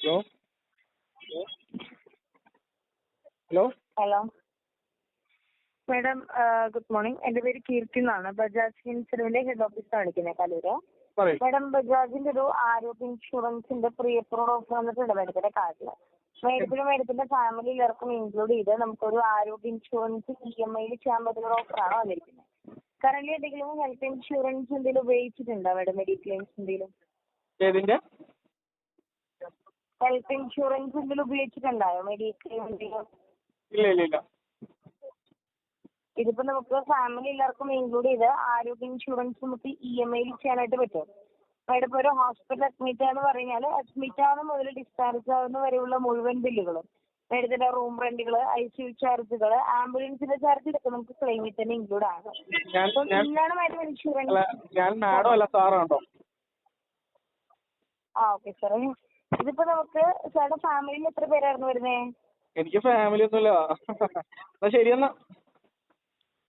Hello hello hello madam, good morning. എന്റെ പേര് കീർത്തി എന്നാണ്. ബജാജ് ഫിൻസർവിന്റെ ഹെഡ് ഓഫീസാണ് വിളിക്കുന്നത്, കലൂര്. പറയൂ. മാഡം, ബജാജിന്റെ ഒരു ആരോഗ്യ ഇൻഷുറൻസിന്റെ പ്രീ അപ്രൂവൽ ഓഫർ വന്നിട്ടുണ്ട് മാഡത്തിന്റെ കാർഡില്. മാഡത്തിന്റെ ഫാമിലി എല്ലാവർക്കും ഇൻക്ലൂഡ് ചെയ്ത് നമുക്കൊരു ആരോഗ്യ ഇൻഷുറൻസ് EMI ചെയ്യാൻ പറ്റുന്ന ഓഫറാണ് വന്നിരിക്കുന്നത്. കറന്റ് എന്തെങ്കിലും ഹെൽത്ത് ഇൻഷുറൻസ് എന്തെങ്കിലും ഉപയോഗിച്ചിട്ടുണ്ടോ മാഡം? മെഡിക്ലെയിംസ് എന്തെങ്കിലും ഏതിന്റെ? ഹെൽത്ത് ഇൻഷുറൻസ് എന്തെങ്കിലും ഉപയോഗിച്ചിട്ടുണ്ടായോ? മെഡിക്ലെയിം എന്തെങ്കിലും? ഇല്ല. ഇതിപ്പോ നമുക്ക് ഫാമിലി എല്ലാവർക്കും ഇൻക്ലൂഡ് ചെയ്ത് ആരോഗ്യ ഇൻഷുറൻസ് നമുക്ക് EMI ചെയ്യാനായിട്ട് പറ്റും. മാഡം ഇപ്പോൾ ഒരു ഹോസ്പിറ്റൽ അഡ്മിറ്റ് ആണെന്ന് പറഞ്ഞാൽ അഡ്മിറ്റ് ആവുന്ന മുതൽ ഡിസ്ചാർജ് ആവുന്ന വരെയുള്ള മുഴുവൻ ബില്ലുകളും, മാഡത്തിന്റെ റൂം റെന്റുകൾ, ICU ചാർജുകൾ, ആംബുലൻസിന്റെ ചാർജ് ഇതൊക്കെ നമുക്ക് ക്ലെയിമിൽ തന്നെ ഇൻക്ലൂഡ് ആണ്. ഇന്നാണ് മാഡം ഇൻഷുറൻസ്. ഞാൻ മാഡം അല്ല സാറാണോ? Okay sir. ഇതിപ്പോ നമുക്ക് സാറുടെ ഫാമിലിയിൽ എത്ര പേരായിരുന്നു വരുന്നത്? എനിക്ക് ഫാമിലി ഒന്നുമില്ല. എന്നാ ശരിയെന്നാ.